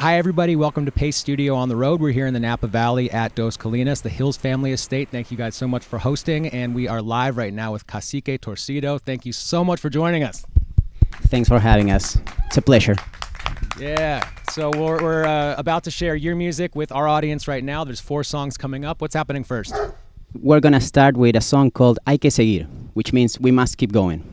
Hi, everybody. Welcome to Pace Studio on the Road. We're here in the Napa Valley at Dos Colinas, the Hills Family Estate. Thank you guys so much for hosting. And we are live right now with Cacique Torcido. Thank you so much for joining us. Thanks for having us. It's a pleasure. Yeah. So we're about to share your music with our audience right now. There's 4 songs coming up. What's happening first? We're going to start with a song called Hay que seguir, which means we must keep going.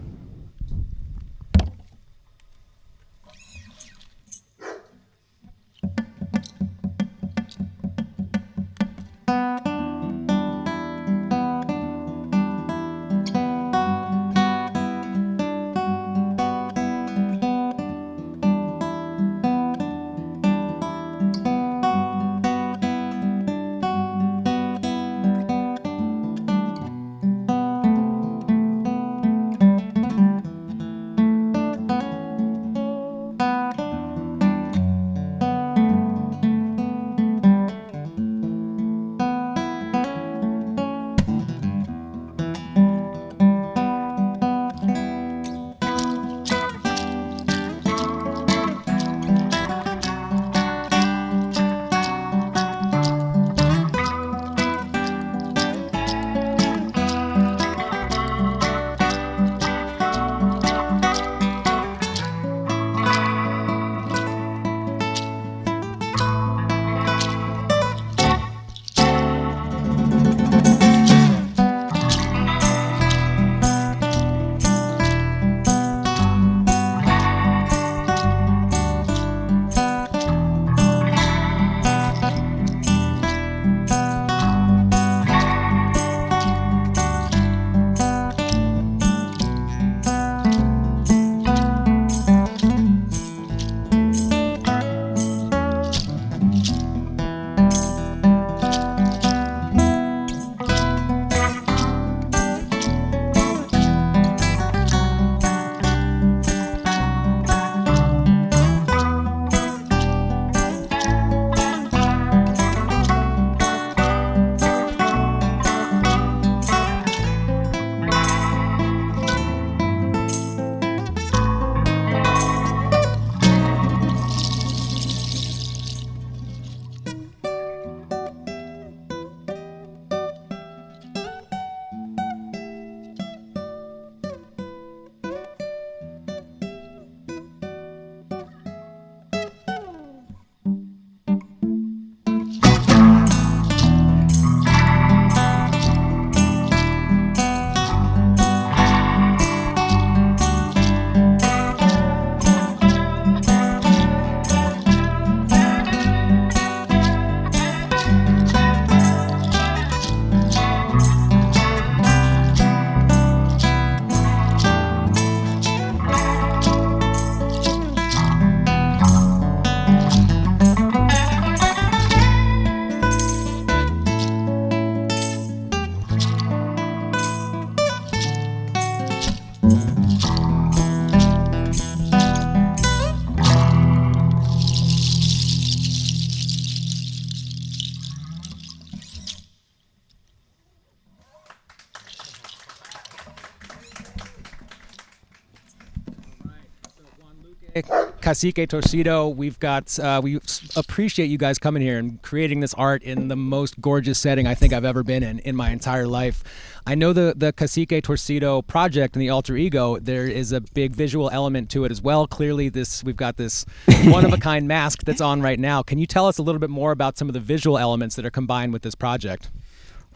Cacique Torcido, we appreciate you guys coming here and creating this art in the most gorgeous setting I think I've ever been in my entire life. I know the Cacique Torcido project and the alter ego, there is a big visual element to it as well. Clearly we've got this one-of-a-kind mask that's on right now. Can you tell us a little bit more about some of the visual elements that are combined with this project?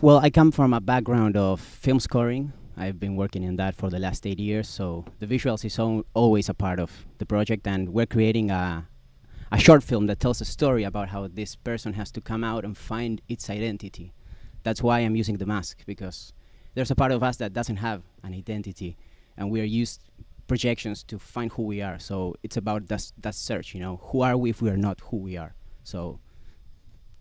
Well, I come from a background of film scoring. I've been working in that for the last 8 years, so the visuals is always a part of the project, and we're creating a short film that tells a story about how this person has to come out and find its identity. That's why I'm using the mask, because there's a part of us that doesn't have an identity, and we are used projections to find who we are. So it's about that search, who are we if we are not who we are? So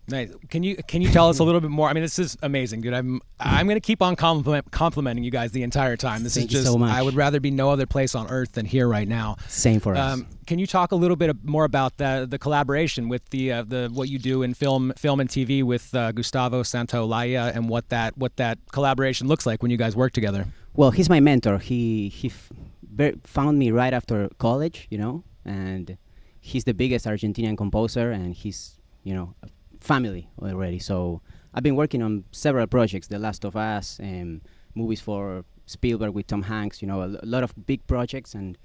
Nice. Can you tell us a little bit more? I mean, this is amazing, dude. I'm going to keep on complimenting you guys the entire time. This Thank is you just so much. I would rather be no other place on earth than here right now. Same for us. Can you talk a little bit more about the collaboration with the what you do in film and TV with Gustavo Santaolalla, and what that collaboration looks like when you guys work together? Well, he's my mentor. He found me right after college, and he's the biggest Argentinian composer, and he's, a family already. So I've been working on several projects, The Last of Us, movies for Spielberg with Tom Hanks, a lot of big projects. And,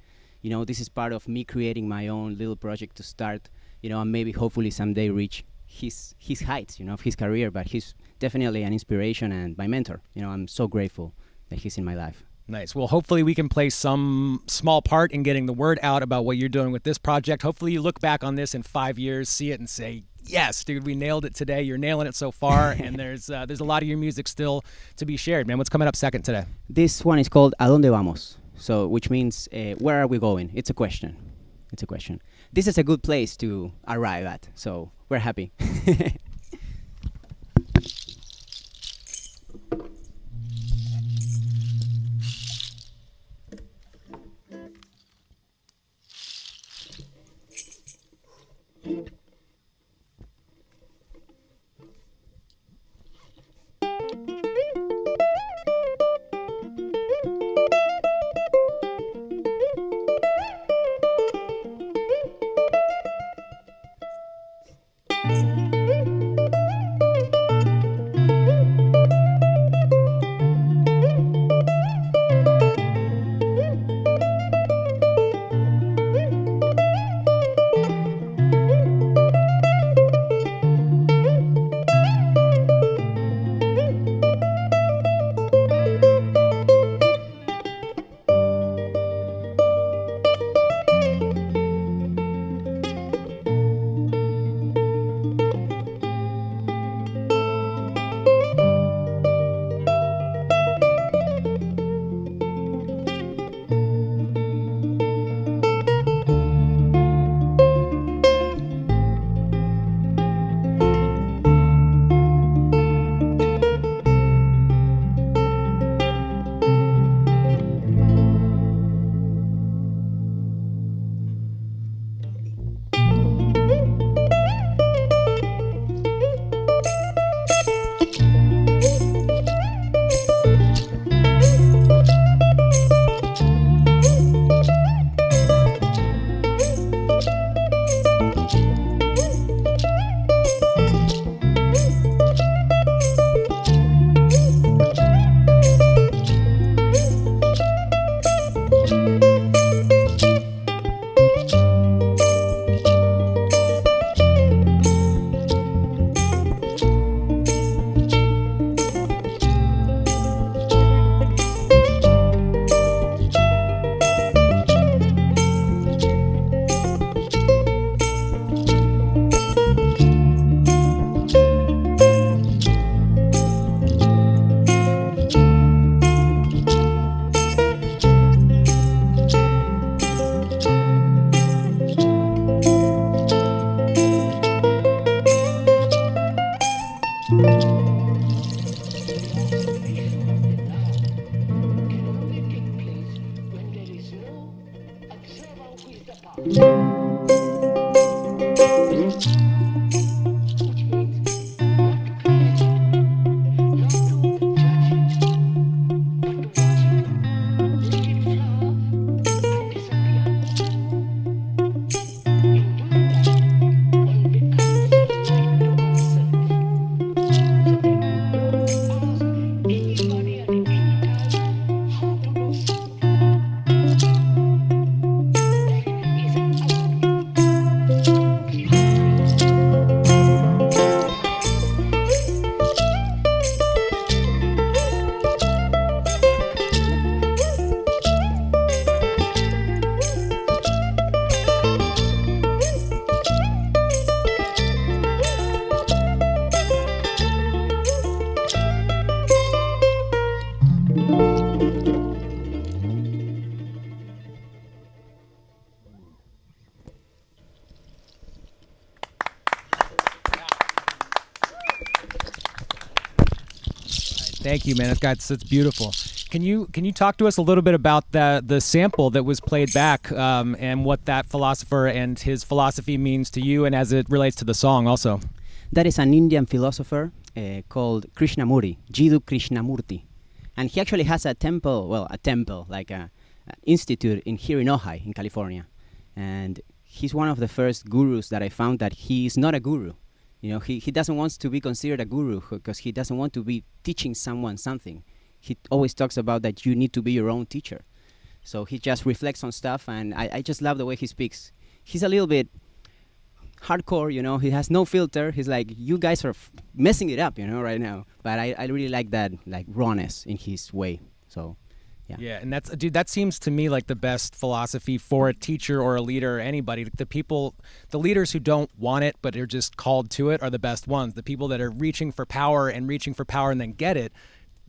this is part of me creating my own little project to start, and maybe hopefully someday reach his heights, of his career. But he's definitely an inspiration and my mentor. I'm so grateful that he's in my life. Nice. Well, hopefully we can play some small part in getting the word out about what you're doing with this project. Hopefully you look back on this in 5 years, see it, and say, yes, dude, we nailed it today. You're nailing it so far, and there's a lot of your music still to be shared, man. What's coming up second today? This one is called ¿A dónde vamos? So, which means, where are we going? It's a question. This is a good place to arrive at, so we're happy. Thank you, man. It's beautiful. Can you talk to us a little bit about the sample that was played back and what that philosopher and his philosophy means to you and as it relates to the song also? That is an Indian philosopher called Krishnamurti, Jiddu Krishnamurti. And he actually has a temple, like an institute here in Ojai, in California. And he's one of the first gurus that I found that he is not a guru. You know, he doesn't want to be considered a guru because he doesn't want to be teaching someone something. He always talks about that you need to be your own teacher. So he just reflects on stuff, and I just love the way he speaks. He's a little bit hardcore, you know. He has no filter. He's like, you guys are messing it up, you know, right now. But I really like that, like, rawness in his way. So, yeah. Yeah, and that's, dude, that seems to me like the best philosophy for a teacher or a leader or anybody. The leaders who don't want it but are just called to it are the best ones. The people that are reaching for power and then get it,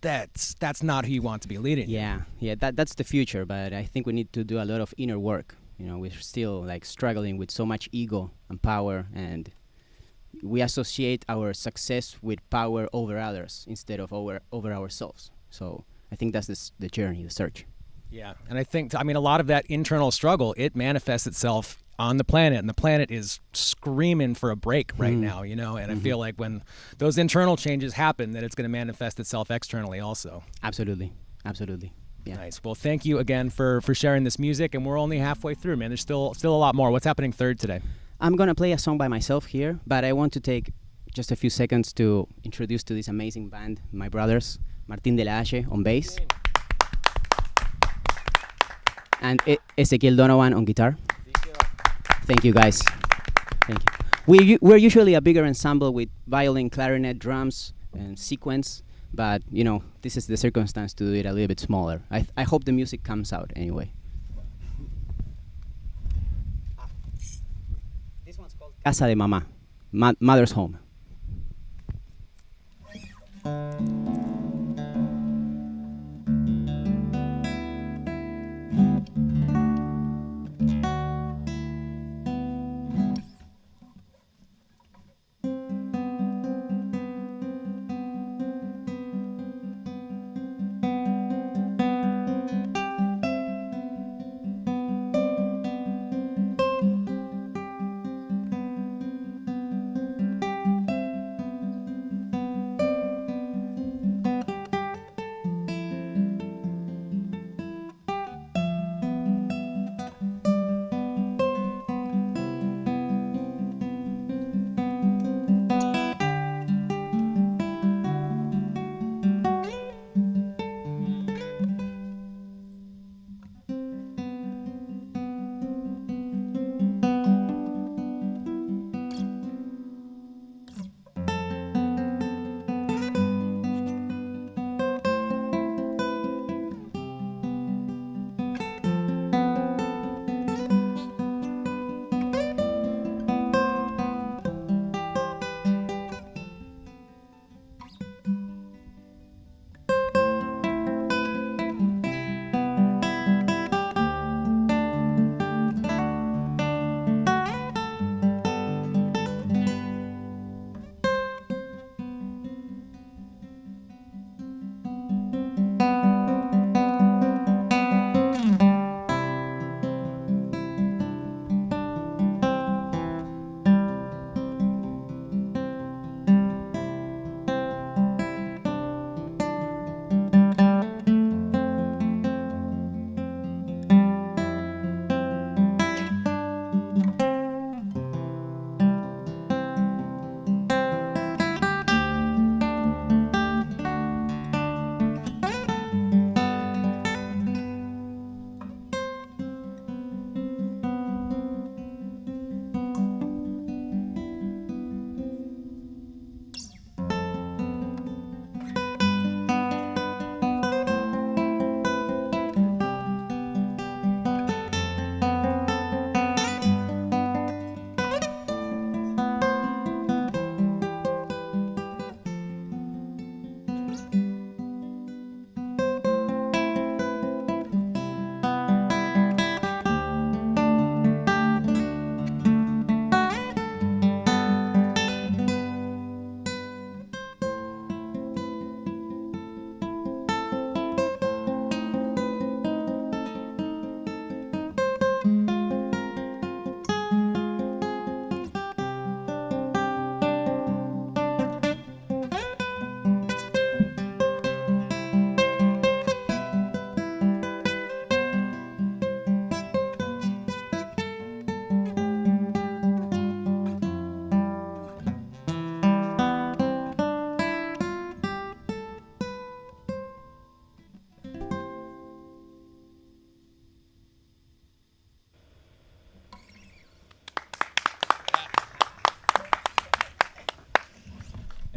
that's not who you want to be leading. Yeah, that's the future, but I think we need to do a lot of inner work. You know, we're still like struggling with so much ego and power, and we associate our success with power over others instead of over ourselves. So I think that's the journey, the search. Yeah, and I think, I mean, a lot of that internal struggle, it manifests itself on the planet, and the planet is screaming for a break right now, you know, and I feel like when those internal changes happen, that it's going to manifest itself externally also. Absolutely. Yeah. Nice. Well, thank you again for sharing this music, and we're only halfway through, man. There's still a lot more. What's happening third today? I'm going to play a song by myself here, but I want to take just a few seconds to introduce to this amazing band, my brothers, Martín de la Hache on bass, and Ezequiel Donovan on guitar. Thank you, guys. Thank you. We're usually a bigger ensemble with violin, clarinet, drums, and sequence, but, you know, this is the circumstance to do it a little bit smaller. I hope the music comes out anyway. This one's called Casa de Mamá, Mother's Home.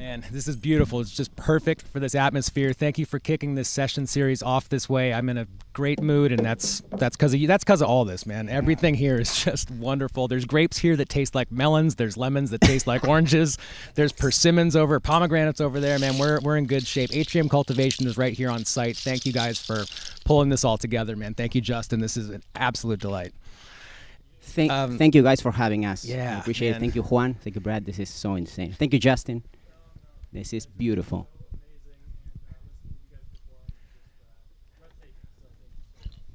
And this is beautiful. It's just perfect for this atmosphere. Thank you for kicking this session series off this way. I'm in a great mood, and that's because of you. That's because of all this, man. Everything here is just wonderful. There's grapes here that taste like melons. There's lemons that taste like oranges. There's persimmons pomegranates over there, man. We're in good shape. Atrium Cultivation is right here on site. Thank you guys for pulling this all together, man. Thank you, Justin. This is an absolute delight. Thank you guys for having us. Yeah, I appreciate it. Thank you, Juan. Thank you, Brad. This is so insane. Thank you, Justin. This is beautiful.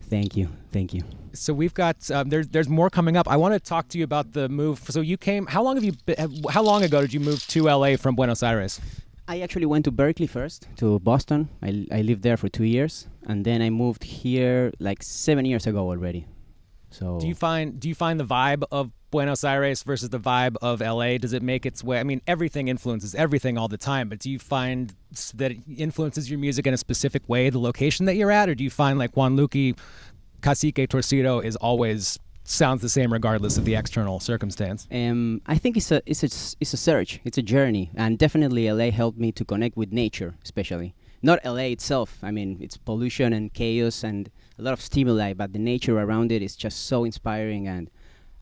Thank you. Thank you. So we've got there's more coming up. I want to talk to you about the move. So you came. How long ago did you move to LA from Buenos Aires? I actually went to Berkeley first, to Boston. I lived there for 2 years, and then I moved here like 7 years ago already. So do you find the vibe of Buenos Aires versus the vibe of LA? Does it make its way? I mean, everything influences everything all the time, but do you find that it influences your music in a specific way, the location that you're at, or do you find like Juan Luque, Cacique, Torcido is always sounds the same regardless of the external circumstance? I think it's a search, it's a journey, and definitely LA helped me to connect with nature, especially. Not LA itself. I mean, it's pollution and chaos and a lot of stimuli, but the nature around it is just so inspiring. And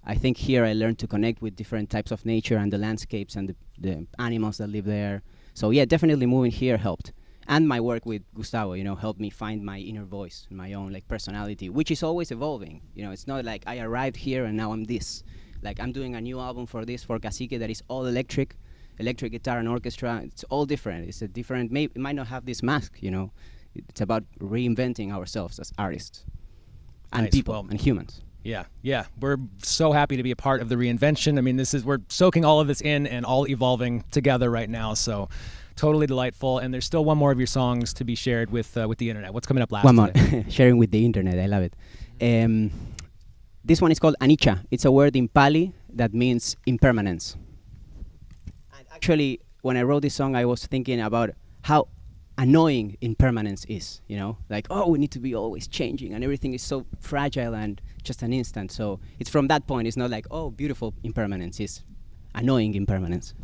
I think here I learned to connect with different types of nature and the landscapes and the animals that live there. So yeah, definitely moving here helped. And my work with Gustavo, helped me find my inner voice, my own personality, which is always evolving. It's not like I arrived here and now I'm this. Like I'm doing a new album for Cacique that is all electric guitar and orchestra. It's all different. It's a different. It might not have this mask. It's about reinventing ourselves as artists and people and humans. Yeah. We're so happy to be a part of the reinvention. I mean, we're soaking all of this in and all evolving together right now. So totally delightful. And there's still one more of your songs to be shared with the internet. What's coming up last? One more. Sharing with the internet. I love it. This one is called Anicca. It's a word in Pali that means impermanence. And actually, when I wrote this song, I was thinking about how annoying impermanence is, like, oh, we need to be always changing and everything is so fragile and just an instant. So it's from that point, it's not like, oh, beautiful impermanence, it's annoying impermanence.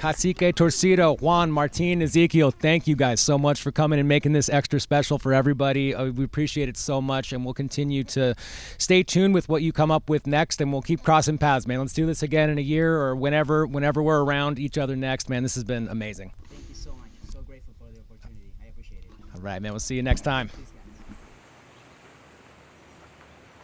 Cacique, Torcido, Juan, Martin, Ezekiel, thank you guys so much for coming and making this extra special for everybody. We appreciate it so much, and we'll continue to stay tuned with what you come up with next, and we'll keep crossing paths, man. Let's do this again in a year or whenever we're around each other next, man. This has been amazing. Thank you so much. I'm so grateful for the opportunity. I appreciate it. All right, man. We'll see you next time.